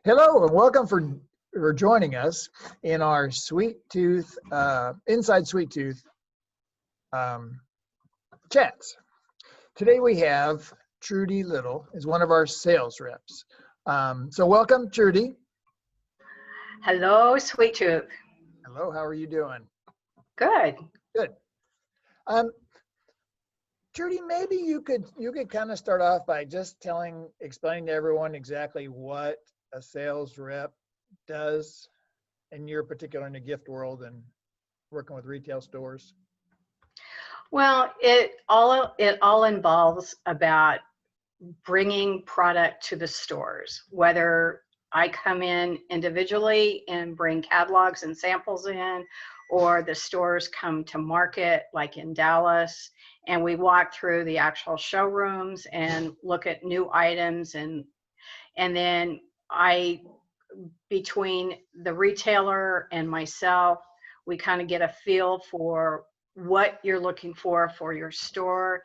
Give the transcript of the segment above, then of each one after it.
Hello and welcome for joining us in our Sweet Tooth, Inside Sweet Tooth chats. Today we have Trudy Little as one of our sales reps. So welcome, Trudy. Hello, Sweet Tooth. Hello, how are you doing? Good. Good. Trudy, maybe you could kind of start off by just explaining to everyone exactly what a sales rep does in your particular in the gift world and working with retail stores. Well, it all involves about bringing product to the stores, whether I come in individually and bring catalogs and samples in, or the stores come to market like in Dallas and we walk through the actual showrooms and look at new items, and then between the retailer and myself, we kind of get a feel for what you're looking for your store,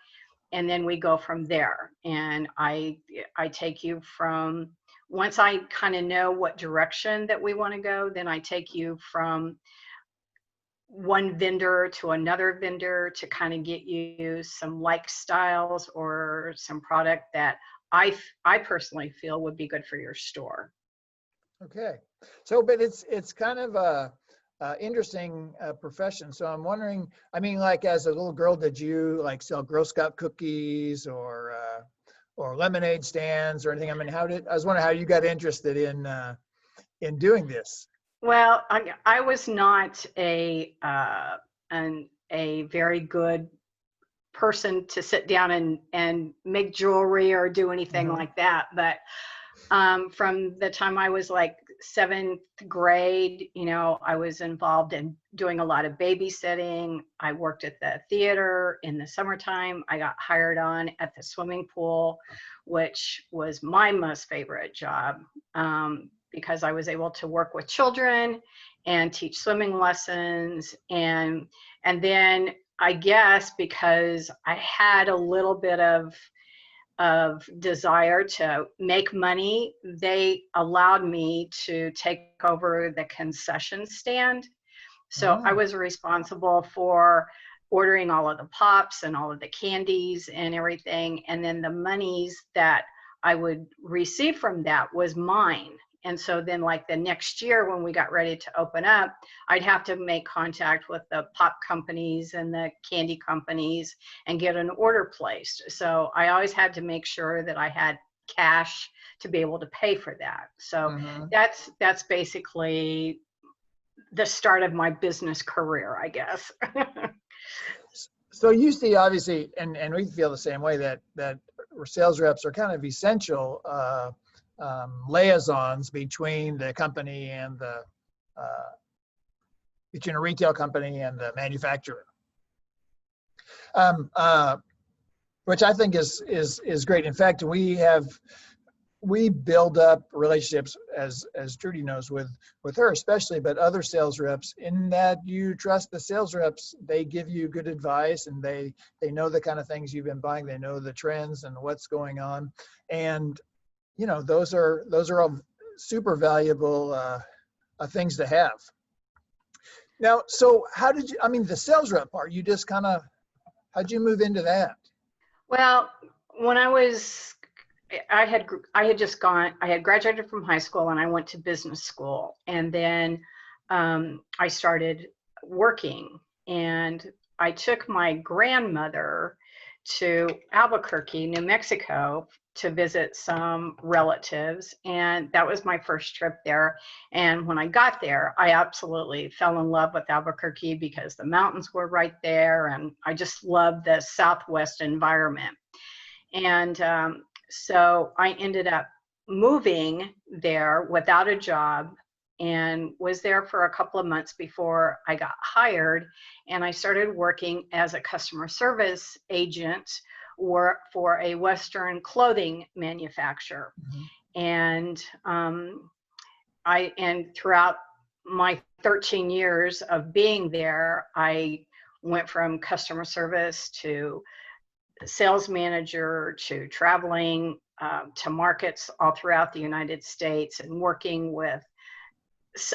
and then we go from there. And I take you from, once I kind of know what direction that we want to go, then I take you from one vendor to another vendor to kind of get you some like styles or some product that I personally feel would be good for your store. Okay, so but it's kind of a interesting profession. So I'm wondering, I mean, like as a little girl, did you like sell Girl Scout cookies or lemonade stands or anything? I mean, I was wondering how you got interested in doing this. Well, I was not a very good person to sit down and make jewelry or do anything like that. But from the time I was like 7th grade, I was involved in doing a lot of babysitting. I worked at the theater in the summertime. I got hired on at the swimming pool, which was my most favorite job, because I was able to work with children and teach swimming lessons. And then I guess because I had a little bit of desire to make money, they allowed me to take over the concession stand. So I was responsible for ordering all of the pops and all of the candies and everything. And then the monies that I would receive from that was mine. And so then like the next year when we got ready to open up, I'd have to make contact with the pop companies and the candy companies and get an order placed. So I always had to make sure that I had cash to be able to pay for that. So that's basically the start of my business career, I guess. So you see, obviously, and we feel the same way, that sales reps are kind of essential liaisons between the company and between a retail company and the manufacturer, which I think is great. In fact, we build up relationships, as Trudy knows, with her especially, but other sales reps, in that you trust the sales reps. They give you good advice, and they know the kind of things you've been buying. They know the trends and what's going on, and those are all super valuable things to have. Now, so how did you, I mean, the sales rep part, you just how'd you move into that? Well, when I had graduated from high school and I went to business school, and then I started working, and I took my grandmother to Albuquerque, New Mexico, to visit some relatives, and that was my first trip there. And when I got there, I absolutely fell in love with Albuquerque because the mountains were right there, and I just loved the Southwest environment. And so I ended up moving there without a job, and was there for a couple of months before I got hired, and I started working as a customer service agent for a Western clothing manufacturer. And throughout my 13 years of being there, I went from customer service to sales manager to traveling to markets all throughout the United States and working with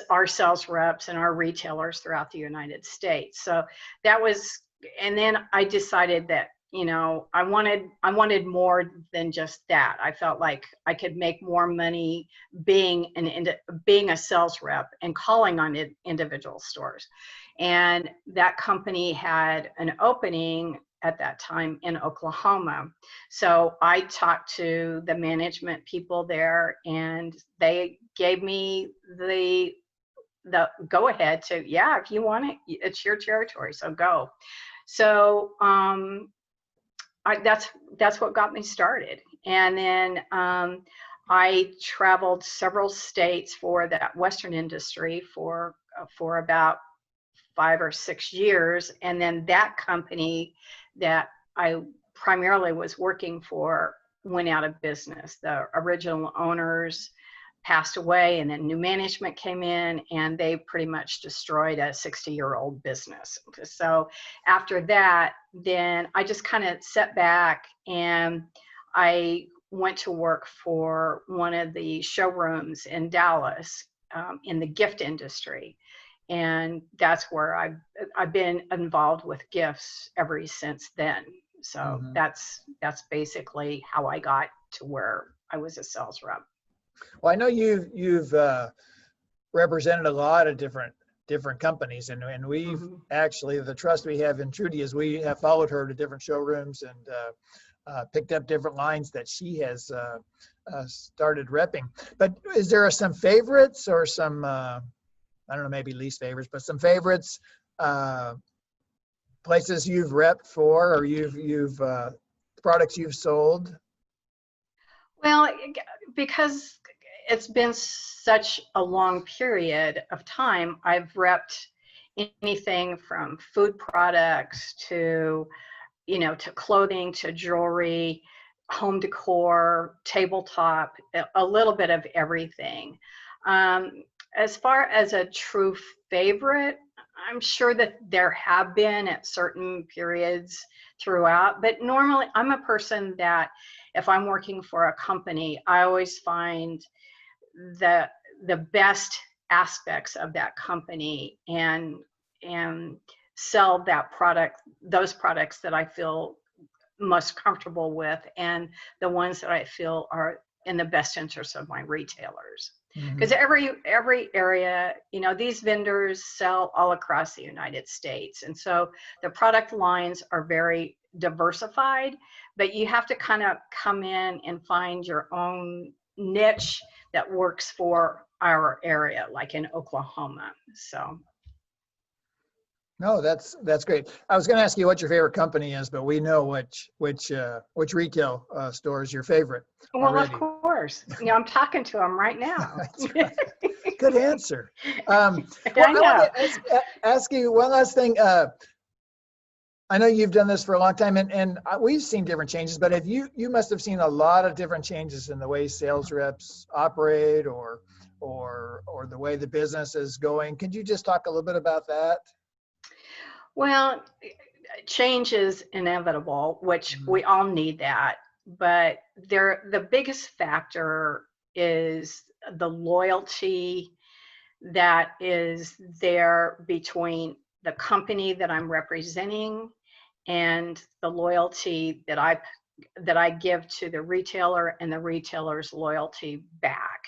our sales reps and our retailers throughout the United States. So that was, and then I decided that, you know, I wanted more than just that. I felt like I could make more money being being a sales rep and calling on individual stores. And that company had an opening at that time in Oklahoma. So I talked to the management people there, and they gave me the go ahead to, yeah, if you want it, it's your territory, so go. So that's what got me started. And then I traveled several states for that Western industry for about 5 or 6 years. And then that company that I primarily was working for went out of business. The original owners passed away, and then new management came in, and they pretty much destroyed a 60-year-old business. So after that, then I just kind of sat back, and I went to work for one of the showrooms in Dallas in the gift industry. And that's where I've been involved with gifts ever since then. So Mm-hmm. that's basically how I got to where I was a sales rep. Well, I know you've represented a lot of different companies, and we've actually, the trust we have in Trudy is we have followed her to different showrooms and picked up different lines that she has started repping. But is there some favorites or some I don't know, maybe least favorites, but some favorites, places you've repped for, or you've products you've sold? Well, because it's been such a long period of time, I've repped anything from food products to, you know, to clothing, to jewelry, home decor, tabletop, a little bit of everything. As far as a true favorite, I'm sure that there have been at certain periods throughout, but normally I'm a person that if I'm working for a company, I always find the best aspects of that company and sell that product, those products that I feel most comfortable with, and the ones that I feel are in the best interest of my retailers. Because every area, you know, these vendors sell all across the United States, and so the product lines are very diversified, but you have to kind of come in and find your own niche that works for our area, like in Oklahoma. So No, that's great. I was going to ask you what your favorite company is, but we know which retail store is your favorite well, already. of course, you know, I'm talking to them right now. That's right. Good answer. I I know. want to ask you one last thing. I know you've done this for a long time, and we've seen different changes, but have you must have seen a lot of different changes in the way sales reps operate, or the way the business is going. Could you just talk a little bit about that? Well, change is inevitable, which we all need that. But the biggest factor is the loyalty that is there between the company that I'm representing and the loyalty that I give to the retailer and the retailer's loyalty back.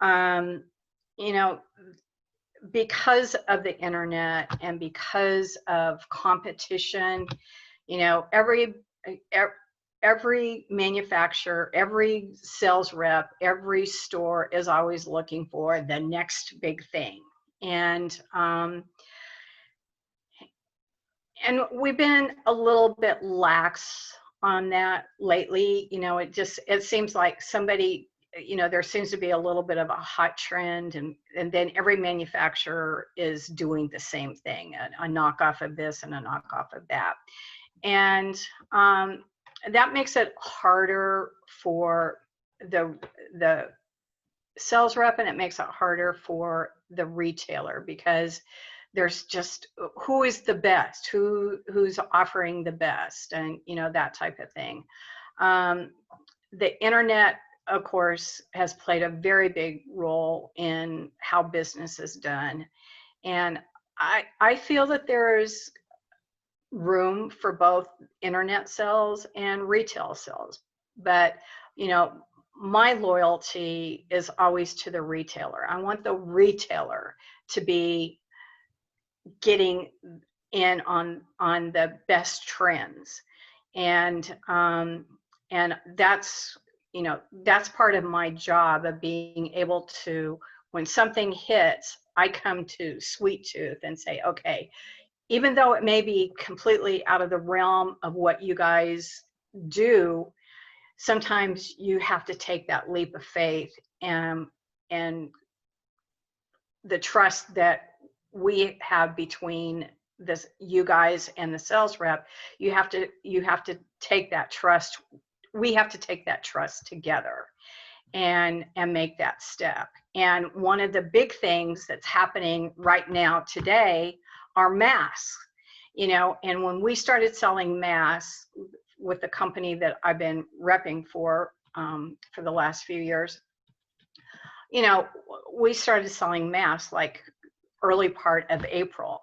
You know, because of the internet and because of competition, you know, every manufacturer, every sales rep, every store is always looking for the next big thing. And we've been a little bit lax on that lately. You know, it seems like somebody, you know, there seems to be a little bit of a hot trend, and then every manufacturer is doing the same thing, a knockoff of this and a knockoff of that. And that makes it harder for the sales rep, and it makes it harder for the retailer, because there's just who is the best, who's offering the best, and you know, that type of thing. the internet, of course, has played a very big role in how business is done. And I feel that there's room for both internet sales and retail sales. But, you know, my loyalty is always to the retailer. I want the retailer to be getting in on the best trends. And that's, you know, that's part of my job of being able to, when something hits, I come to Sweet Tooth and say, okay, even though it may be completely out of the realm of what you guys do, sometimes you have to take that leap of faith, and the trust that we have between this, you guys and the sales rep, you have to take that trust. We have to take that trust together and make that step. And one of the big things that's happening right now today are masks, you know. And when we started selling masks with the company that I've been repping for the last few years, you know, we started selling masks like early part of April,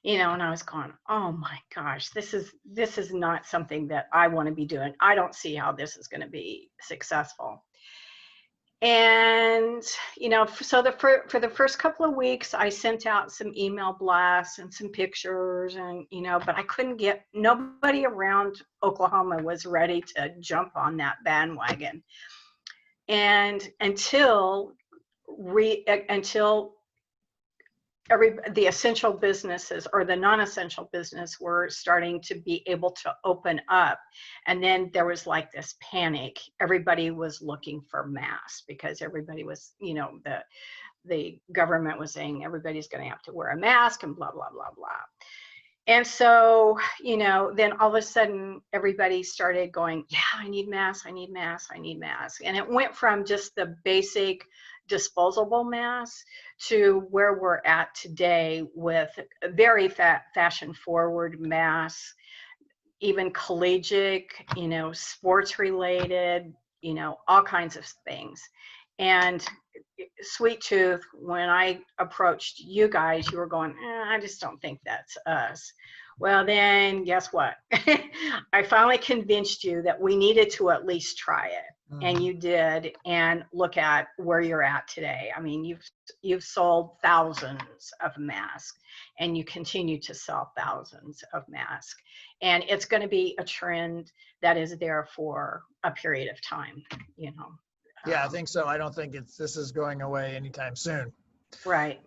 you know, and I was going, oh my gosh, this is not something that I want to be doing. I don't see how this is going to be successful. And, you know, so for the first couple of weeks, I sent out some email blasts and some pictures, and, you know, but I couldn't get, nobody around Oklahoma was ready to jump on that bandwagon. And until the essential businesses or the non-essential business were starting to be able to open up. And then there was like this panic. Everybody was looking for masks because everybody was, you know, the government was saying everybody's going to have to wear a mask and blah, blah, blah, blah. And so, you know, then all of a sudden everybody started going, yeah, I need masks, I need masks, I need masks. And it went from just the basic disposable masks to where we're at today with very fashion forward masks, even collegiate, you know, sports related, you know, all kinds of things. And Sweet Tooth, when I approached you guys, you were going, I just don't think that's us. Well, then guess what? I finally convinced you that we needed to at least try it. And you did, and look at where you're at today. I mean, you've sold thousands of masks, and you continue to sell thousands of masks. And it's going to be a trend that is there for a period of time, you know. Yeah, I think so. I don't think this is going away anytime soon. Right.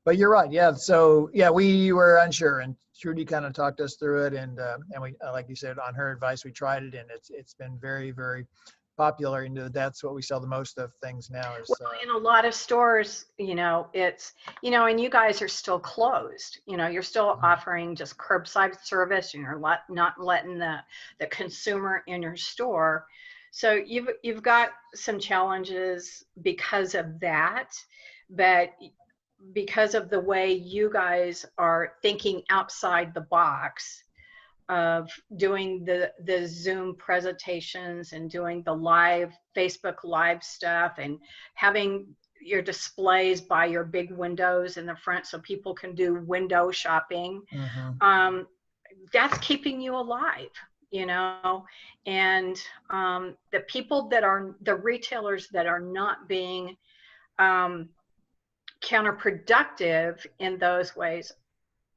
But you're right. Yeah. So yeah, we were unsure, and Trudy kind of talked us through it, and we, like you said, on her advice, we tried it, and it's been very, very popular, and that's what we sell the most of things now. Is well, in a lot of stores, you know, it's, you know, and you guys are still closed. You know, you're still offering just curbside service, and you're not letting the consumer in your store. So you've got some challenges because of that, but because of the way you guys are thinking outside the box of doing the Zoom presentations and doing the live Facebook live stuff and having your displays by your big windows in the front so people can do window shopping. That's keeping you alive, you know. And the people that are the retailers that are not being counterproductive in those ways,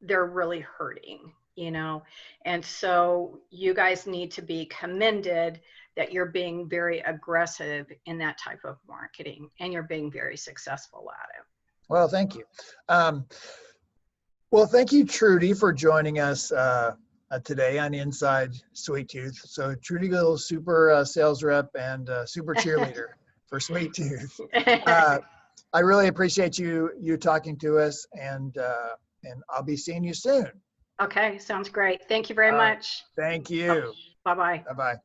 they're really hurting, you know. And so you guys need to be commended that you're being very aggressive in that type of marketing, and you're being very successful at it. Well, thank you. Well, thank you, Trudy, for joining us today on Inside Sweet Tooth. So Trudy Little, super sales rep and super cheerleader for Sweet Tooth. I really appreciate you talking to us, and I'll be seeing you soon. Okay, sounds great. Thank you very much. Thank you. Bye-bye. Bye-bye.